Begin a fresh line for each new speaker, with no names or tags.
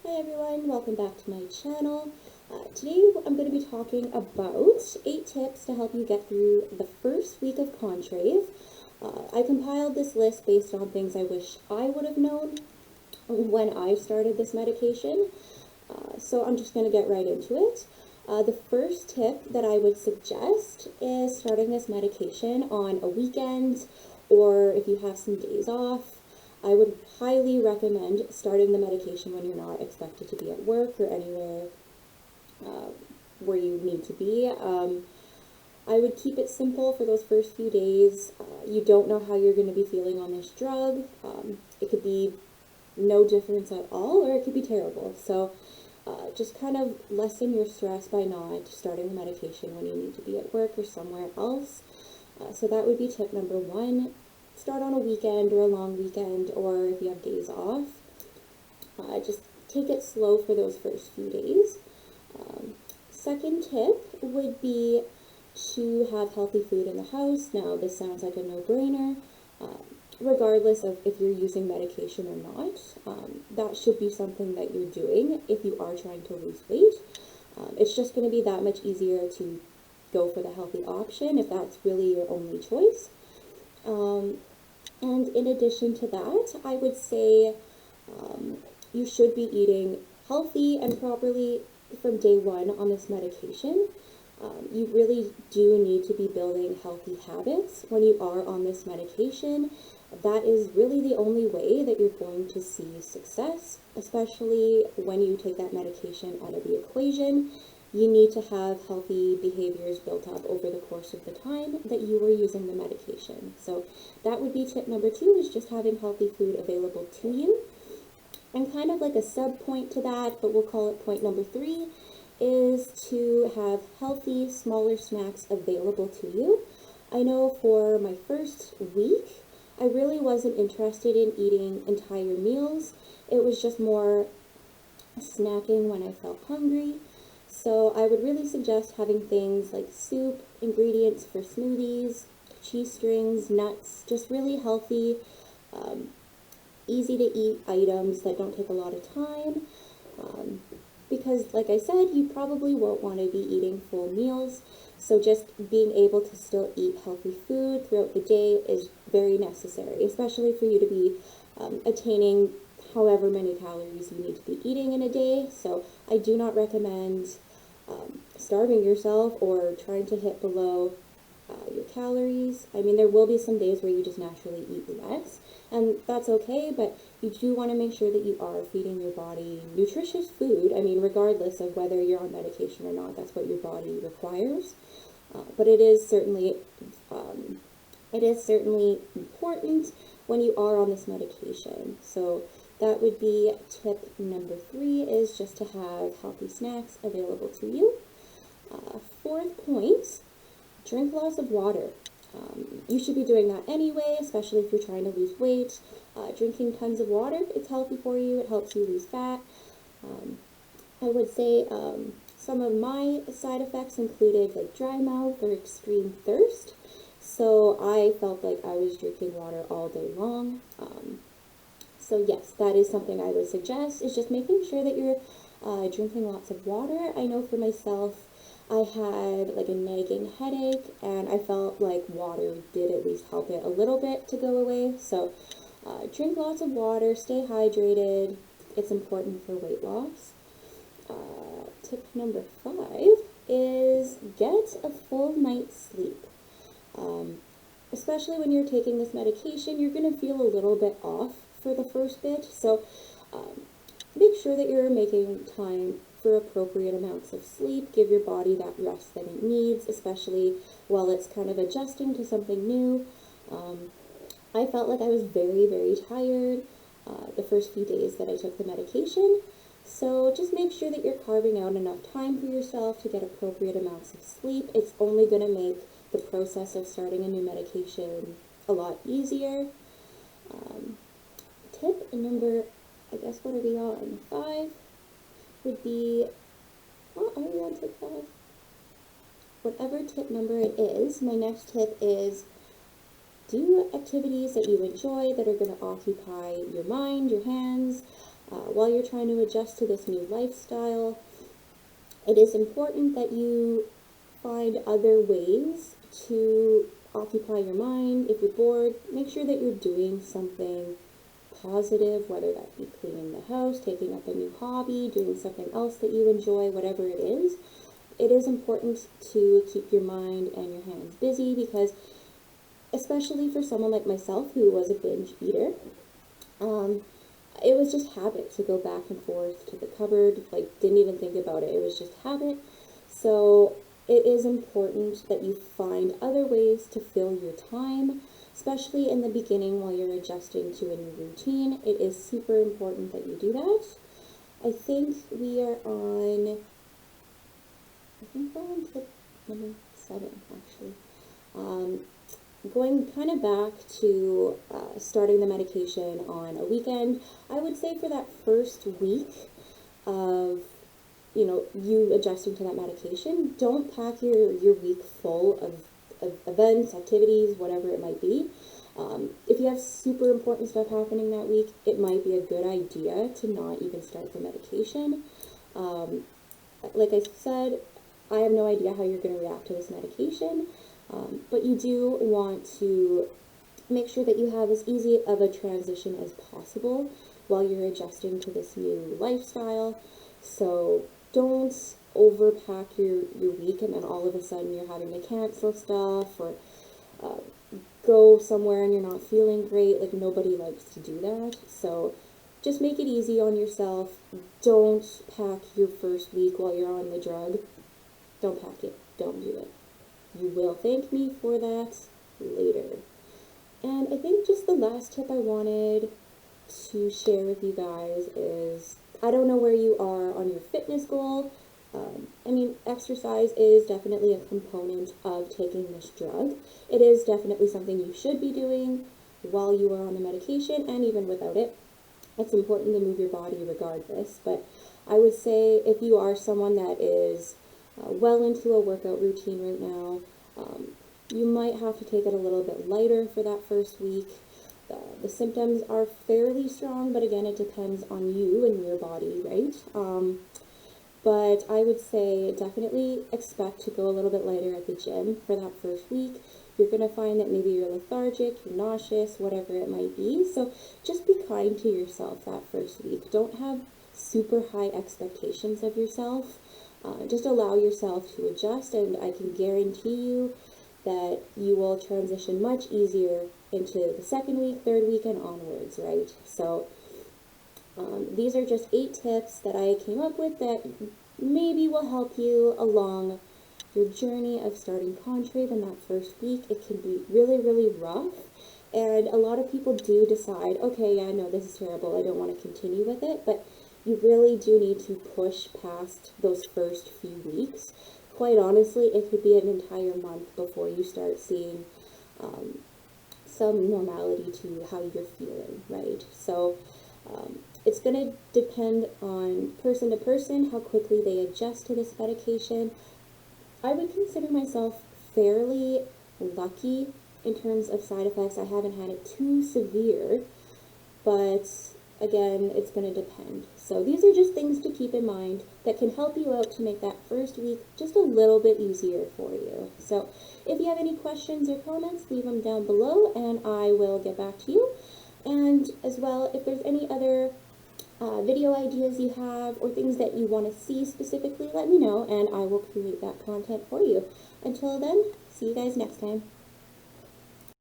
Hi everyone, welcome back to my channel. Today I'm going to be talking about 8 tips to help you get through the first week of Contrave. I compiled this list based on things I wish I would have known when I started this medication, so I'm just going to get right into it. The first tip that I would suggest is starting this medication on a weekend, or if you have some days off. I would highly recommend starting the medication when you're not expected to be at work or anywhere where you need to be. I would keep it simple for those first few days. You don't know how you're going to be feeling on this drug. It could be no difference at all, or it could be terrible. So just kind of lessen your stress by not starting the medication when you need to be at work or somewhere else. So that would be tip number 1. Start on a weekend or a long weekend, or if you have days off. Just take it slow for those first few days. Second tip would be to have healthy food in the house. Now, this sounds like a no-brainer, regardless of if you're using medication or not. That should be something that you're doing if you are trying to lose weight. It's just going to be that much easier to go for the healthy option if that's really your only choice. And in addition to that, I would say you should be eating healthy and properly from day 1 on this medication. You really do need to be building healthy habits when you are on this medication. That is really the only way that you're going to see success, especially when you take that medication out of the equation. You need to have healthy behaviors built up over the course of the time that you were using the medication. So that would be tip number 2, is just having healthy food available to you. And kind of like a sub point to that, but we'll call it point number 3, is to have healthy, smaller snacks available to you. I know for my first week, I really wasn't interested in eating entire meals. It was just more snacking when I felt hungry. So I would really suggest having things like soup, ingredients for smoothies, cheese strings, nuts, just really healthy, easy to eat items that don't take a lot of time. Because like I said, you probably won't want to be eating full meals. So just being able to still eat healthy food throughout the day is very necessary, especially for you to be attaining however many calories you need to be eating in a day. So I do not recommend starving yourself or trying to hit below your calories. I mean, there will be some days where you just naturally eat less, and that's okay, but you do want to make sure that you are feeding your body nutritious food. I mean, regardless of whether you're on medication or not, that's what your body requires. But it is certainly important when you are on this medication. So that would be tip number 3, is just to have healthy snacks available to you. Fourth point, drink lots of water. You should be doing that anyway, especially if you're trying to lose weight. Drinking tons of water, it's healthy for you. It helps you lose fat. I would say some of my side effects included like dry mouth or extreme thirst. So I felt like I was drinking water all day long. So yes, that is something I would suggest, is just making sure that you're drinking lots of water. I know for myself, I had like a nagging headache, and I felt like water did at least help it a little bit to go away. So drink lots of water, stay hydrated. It's important for weight loss. Tip number 5 is get a full night's sleep. Especially when you're taking this medication, you're going to feel a little bit off for the first bit. So make sure that you're making time for appropriate amounts of sleep. Give your body that rest that it needs, especially while it's kind of adjusting to something new. I felt like I was very, very tired the first few days that I took the medication. So just make sure that you're carving out enough time for yourself to get appropriate amounts of sleep. It's only going to make the process of starting a new medication a lot easier. Tip number, I guess, what are we on? 5 would be, oh, are we on tip 5? Whatever tip number it is, my next tip is do activities that you enjoy that are going to occupy your mind, your hands, while you're trying to adjust to this new lifestyle, it is important that you find other ways to occupy your mind. If you're bored, make sure that you're doing something positive, whether that be cleaning the house, taking up a new hobby, doing something else that you enjoy, whatever it is. It is important to keep your mind and your hands busy because, especially for someone like myself who was a binge eater, it was just habit to go back and forth to the cupboard, like didn't even think about it. It was just habit. So it is important that you find other ways to fill your time, especially in the beginning while you're adjusting to a new routine. It is super important that you do that. I think we're on tip number 7, actually. Going kind of back to starting the medication on a weekend, I would say for that first week of you adjusting to that medication, don't pack your week full of events, activities, whatever it might be. If you have super important stuff happening that week, it might be a good idea to not even start the medication. Like I said, I have no idea how you're going to react to this medication, but you do want to make sure that you have as easy of a transition as possible while you're adjusting to this new lifestyle. So don't overpack your week and then all of a sudden you're having to cancel stuff or go somewhere and you're not feeling great. Like, nobody likes to do that. So just make it easy on yourself. Don't pack your first week while you're on the drug. Don't pack it. Don't do it. You will thank me for that later. And I think just the last tip I wanted to share with you guys is, I don't know where you are on your fitness goal. Exercise is definitely a component of taking this drug. It is definitely something you should be doing while you are on the medication and even without it. It's important to move your body regardless, but I would say if you are someone that is well into a workout routine right now, you might have to take it a little bit lighter for that first week. The symptoms are fairly strong, but again, it depends on you and your body, right? But I would say definitely expect to go a little bit lighter at the gym for that first week. You're going to find that maybe you're lethargic, you're nauseous, whatever it might be. So just be kind to yourself that first week. Don't have super high expectations of yourself. Just allow yourself to adjust, and I can guarantee you that you will transition much easier into the second week, third week, and onwards, right? So these are just 8 tips that I came up with that maybe will help you along your journey of starting Contrave in that first week. It can be really, really rough, and a lot of people do decide, okay, yeah, no, this is terrible, I don't want to continue with it, but you really do need to push past those first few weeks. Quite honestly, it could be an entire month before you start seeing some normality to how you're feeling, right? So it's going to depend on person to person, how quickly they adjust to this medication. I would consider myself fairly lucky in terms of side effects. I haven't had it too severe, but again, it's going to depend. So these are just things to keep in mind that can help you out to make that first week just a little bit easier for you. So if you have any questions or comments, leave them down below and I will get back to you. And as well, if there's any other video ideas you have or things that you want to see specifically, let me know and I will create that content for you. Until then, see you guys next time.